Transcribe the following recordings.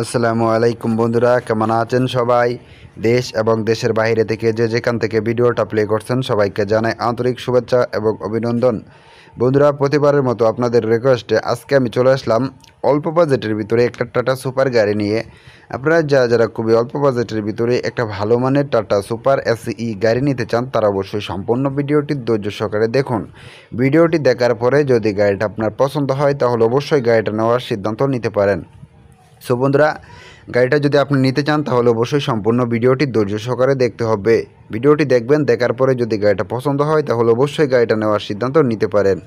আসসালামু আলাইকুম বন্ধুরা, কেমন আছেন সবাই? দেশ এবং দেশের বাইরে থেকে যে যেখান থেকে ভিডিওটা প্লে করছেন সবাইকে জানাই আন্তরিক শুভেচ্ছা এবং অভিনন্দন। বন্ধুরা, প্রতিবারের মতো আপনাদের রিকোয়েস্টে আজকে আমি চলে আসলাম অল্প বাজেটের ভিতরে একটা টাটা সুপার গাড়ি নিয়ে। আপনারা যারা খুবই অল্প বাজেটের ভিতরে একটা ভালো মানের টাটা সুপার এসই গাড়ি নিতে চান তারা অবশ্যই সম্পূর্ণ ভিডিওটি ধৈর্য সহকারে দেখুন। ভিডিওটি দেখার পরে যদি গাড়িটা আপনার পছন্দ হয় তাহলে অবশ্যই গাড়িটা নেওয়ার সিদ্ধান্ত নিতে পারেন। সো বন্ধুরা, গাড়িটা যদি আপনি নিতে চান তাহলে অবশ্যই সম্পূর্ণ ভিডিওটি ধৈর্য সহকারে দেখতে হবে। ভিডিওটি দেখবেন, দেখার পরে যদি গাড়িটা পছন্দ হয় তাহলে অবশ্যই গাড়িটা নেওয়ার সিদ্ধান্ত নিতে পারেন।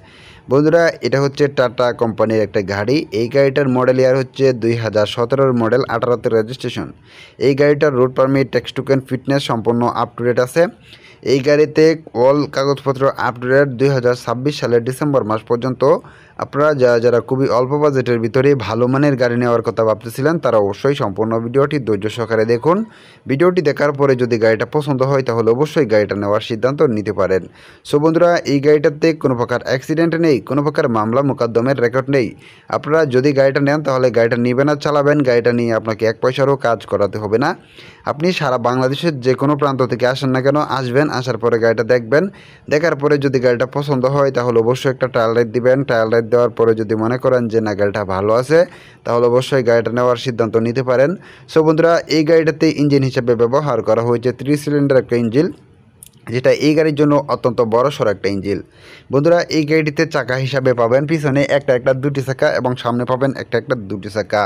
বন্ধুরা, এটা হচ্ছে টাটা কোম্পানির একটা গাড়ি। এই গাড়িটার মডেল ইয়ার হচ্ছে 2017 মডেল, 18তে রেজিস্ট্রেশন। এই গাড়িটার road permit, tax token, fitness সম্পূর্ণ আপ টু ডেট আছে। এই গাড়িতে অল কাগজপত্র আপ টু ডেট 2026 সালের ডিসেম্বর মাস পর্যন্ত। আপনারা যারা খুবই অল্প বাজেটের ভিতরে ভালো মানের গাড়ি নেওয়ার কথা ভাবতেছিলেন তারা অবশ্যই সম্পূর্ণ ভিডিওটি ধৈর্য সহকারে দেখুন। ভিডিওটি দেখার পরে যদি গাড়িটা পছন্দ হয় তাহলে অবশ্যই গাড়িটা নেওয়ার সিদ্ধান্ত নিতে পারেন। সো বন্ধুরা, এই গাড়িটাতে কোনো প্রকার অ্যাক্সিডেন্ট নেই, কোনো প্রকার মামলা মোকদ্দমের রেকর্ড নেই। আপনারা যদি গাড়িটা নেন তাহলে গাড়িটা নেবেন আর চালাবেন। গাড়িটা নিয়ে আপনাকে এক পয়সারও কাজ করাতে হবে না। আপনি সারা বাংলাদেশের যে কোনো প্রান্ত থেকে আসেন না কেন, আসবেন, আসার পরে গাড়িটা দেখবেন। দেখার পরে যদি গাড়িটা পছন্দ হয় তাহলে অবশ্যই একটা ট্রায়াল রাইড দিবেন। ট্রায়াল রাইড দেওয়ার পরে যদি মনে করেন যে না গাড়িটা ভালো আছে তাহলে অবশ্যই গাড়িটা নেওয়ার সিদ্ধান্ত নিতে পারেন। সো বন্ধুরা, এই গাড়িটাতে ইঞ্জিন হিসেবে ব্যবহার করা হয়েছে 3 সিলিন্ডার একটা ইঞ্জিন, যেটা এই গাড়ির জন্য অত্যন্ত বড়সড় একটা ইঞ্জিন। বন্ধুরা, এই গাড়িটিতে চাকা হিসাবে পাবেন পিছনে একটা দুটি চাকা এবং সামনে পাবেন একটা দুটি চাকা।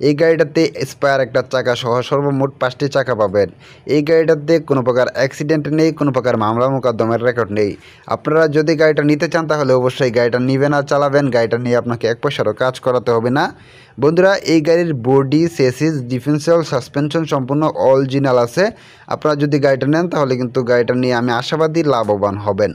এই গাড়িটাতে স্পেয়ার একটা চাকা সহ সর্বমোট 5টি চাকা পাবেন। এই গাড়িটাতে কোনো প্রকার অ্যাক্সিডেন্ট নেই, কোনো প্রকার মামলা মোকদ্দমের রেকর্ড নেই। আপনারা যদি গাড়িটা নিতে চান তাহলে অবশ্যই গাড়িটা নেবেন আর চালাবেন। গাড়িটা নিয়ে আপনাকে এক পয়সারও কাজ করাতে হবে না। বন্ধুরা, এই গাড়ির বডি, চেসিস, ডিফেন্সিয়াল, সাসপেনশন সম্পূর্ণ অরিজিনাল আছে। আপনারা যদি গাড়িটা নেন তাহলে কিন্তু গাড়িটা নিয়ে আমি আশাবাদী লাভবান হবেন।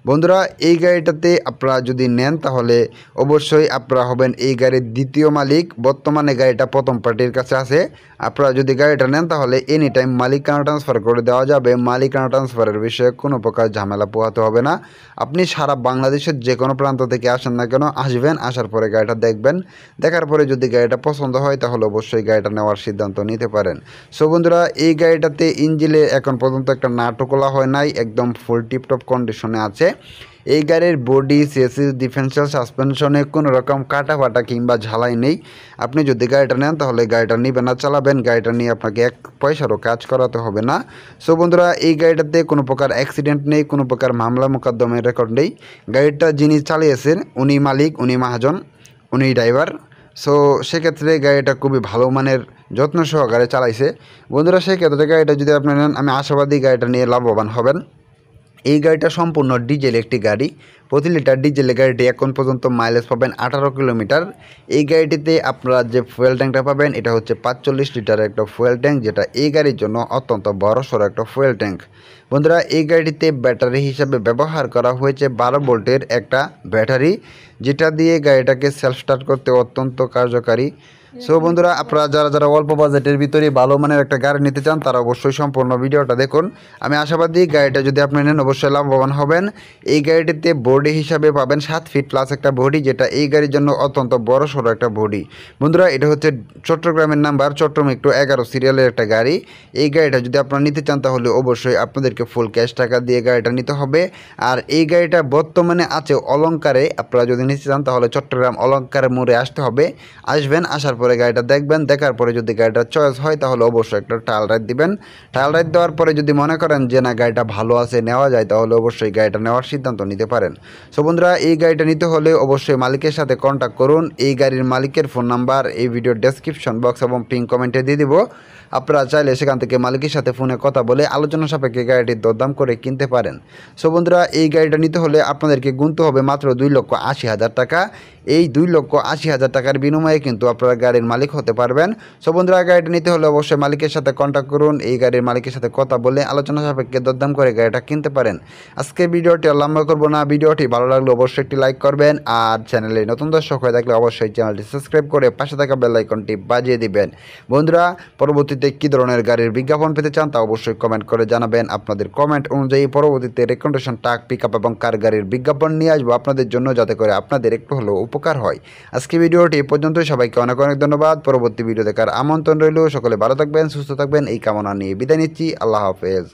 বন্ধুরা, এই গাড়িটাতে আপনারা যদি নেন তাহলে অবশ্যই আপনারা হবেন এই গাড়ির দ্বিতীয় মালিক। বর্তমানে গাড়িটা প্রথম পার্টির কাছে আছে। আপনারা যদি গাড়িটা নেন তাহলে এনি টাইম মালিকানা ট্রান্সফার করে দেওয়া যাবে। মালিকানা ট্রান্সফারের বিষয়ে কোনো প্রকার ঝামেলা পোহাতে হবে না। আপনি সারা বাংলাদেশের যে কোনো প্রান্ত থেকে আসেন না কেন, আসবেন, আসার পরে গাড়িটা দেখবেন। দেখার পরে যদি গাড়িটা পছন্দ হয় তাহলে অবশ্যই গাড়িটা নেওয়ার সিদ্ধান্ত নিতে পারেন। সো বন্ধুরা, এই গাড়িটাতে ইঞ্জিনে এখন পর্যন্ত একটা নাটও খোলা হয় নাই, একদম ফুল টিপটপ কন্ডিশনে আছে। এই গাড়ির বডি, চেসিস, ডিফেন্সিয়াল, সাসপেনশনে কোনো রকম কাটা ফাটা কিংবা ঝালাই নেই। আপনি যদি গাড়িটা নেন তাহলে গাড়িটা নেবেন না চালাবেন। গাড়িটা নিয়ে আপনাকে এক পয়সারও কাজ করাতে হবে না। সো বন্ধুরা, এই গাড়িটাতে কোনো প্রকার অ্যাক্সিডেন্ট নেই, কোনো প্রকার মামলা মোকদ্দমের রেকর্ড নেই। গাড়িটা যিনি চালিয়েছেন উনি মালিক, উনি মহাজন, উনি ড্রাইভার। সো সেক্ষেত্রে গাড়িটা খুবই ভালো মানের যত্ন সহকারে চালাইছে। বন্ধুরা, সেক্ষেত্রে গাড়িটা যদি আপনি নেন আমি আশাবাদী গাড়িটা নিয়ে লাভবান হবেন। এই গাড়িটা সম্পূর্ণ ডিজেল একটি গাড়ি। প্রতি লিটার ডিজেলের গাড়িটি এখন পর্যন্ত মাইলেজ পাবেন 18 কিলোমিটার। এই গাড়িটিতে আপনারা যে ফুয়েল ট্যাঙ্কটা পাবেন এটা হচ্ছে 45 লিটারের একটা ফুয়েল ট্যাঙ্ক, যেটা এই গাড়ির জন্য অত্যন্ত বড়সড় একটা ফুয়েল ট্যাঙ্ক। বন্ধুরা, এই গাড়িটিতে ব্যাটারি হিসাবে ব্যবহার করা হয়েছে 12 ভোল্টের একটা ব্যাটারি, যেটা দিয়ে গাড়িটাকে সেলফ স্টার্ট করতে অত্যন্ত কার্যকারী। সো বন্ধুরা, আপনারা যারা অল্প বাজেটের ভিতরে ভালো মানের একটা গাড়ি নিতে চান তারা অবশ্যই সম্পূর্ণ ভিডিওটা দেখুন। আমি আশাবাদী গাড়িটা যদি আপনি নেন অবশ্যই লাভবান হবেন। এই গাড়িটিতে বডি হিসাবে পাবেন 7 ফিট প্লাস একটা বডি, যেটা এই গাড়ির জন্য অত্যন্ত বড় সড়ো একটা বডি। বন্ধুরা, এটা হচ্ছে চট্টগ্রামের নাম্বার, চট্টগ্রাম একটু 11 সিরিয়ালের একটা গাড়ি। এই গাড়িটা যদি আপনারা নিতে চান তাহলে অবশ্যই আপনাদেরকে ফুল ক্যাশ টাকা দিয়ে গাড়িটা নিতে হবে। আর এই গাড়িটা বর্তমানে আছে অলংকারে। আপনারা যদি নিতে চান তাহলে চট্টগ্রাম অলংকারের মোড়ে আসতে হবে। আসবেন, আসার পরে গাড়িটা দেখবেন। দেখার পরে যদি গাড়িটা চয়েস হয় তাহলে অবশ্যই একটা ট্রায়াল রাইড দিবেন। ট্রায়াল রাইড দেওয়ার পরে যদি মনে করেন যে না গাড়িটা ভালো আছে, নেওয়া যায়, তাহলে অবশ্যই গাড়িটা নেওয়ার সিদ্ধান্ত নিতে পারেন। সো বন্ধুরা, এই গাড়িটা নিতে হলে অবশ্যই মালিকের সাথে কন্ট্যাক্ট করুন। এই গাড়ির মালিকের ফোন নাম্বার এই ভিডিওর ডেসক্রিপশন বক্স এবং পিন কমেন্টে দিয়ে দিব। আপনারা চাইলে সেখান থেকে মালিকের সাথে ফোনে কথা বলে আলোচনা সাপেক্ষে গাড়িটির দরদাম করে কিনতে পারেন। সো বন্ধুরা, এই গাড়িটা নিতে হলে আপনাদেরকে গুনতে হবে মাত্র 2,80,000 টাকা। এই 2,80,000 টাকার বিনিময়ে কিন্তু আপনারা গাড়ির মালিক হতে পারবেন। সো বন্ধুরা, গাড়িটা নিতে হলে অবশ্যই মালিকের সাথে কন্ট্যাক্ট করুন। এই গাড়ির মালিকের সাথে কথা বলে আলোচনা সাপেক্ষে দরদাম করে গাড়িটা কিনতে পারেন। আজকে ভিডিওটি আর লম্বা করবো না। ভিডিওটি ভালো লাগলে অবশ্যই একটি লাইক করবেন। আর চ্যানেলে নতুন দর্শক হয়ে থাকলে অবশ্যই চ্যানেলটি সাবস্ক্রাইব করে পাশে থাকা বেল আইকনটি বাজিয়ে দিবেন। বন্ধুরা, পরবর্তীতে কী ধরনের গাড়ির বিজ্ঞাপন পেতে চান তা অবশ্যই কমেন্ট করে জানাবেন। আপনাদের কমেন্ট অনুযায়ী পরবর্তীতে রেকমেন্ডেশন, ট্রাক, পিকআপ এবং কার গাড়ির বিজ্ঞাপন নিয়ে আসবো আপনাদের জন্য, যাতে করে আপনাদের একটু হলেও উপকার হয়। আজকে ভিডিওটি এ পর্যন্তই। সবাইকে অনেক অনেক ধন্যবাদ। পরবর্তী ভিডিও দেখার আমন্ত্রণ রইল। সকলে ভালো থাকবেন, সুস্থ থাকবেন এই কামনা নিয়ে বিদায় নিচ্ছি। আল্লাহ হাফেজ।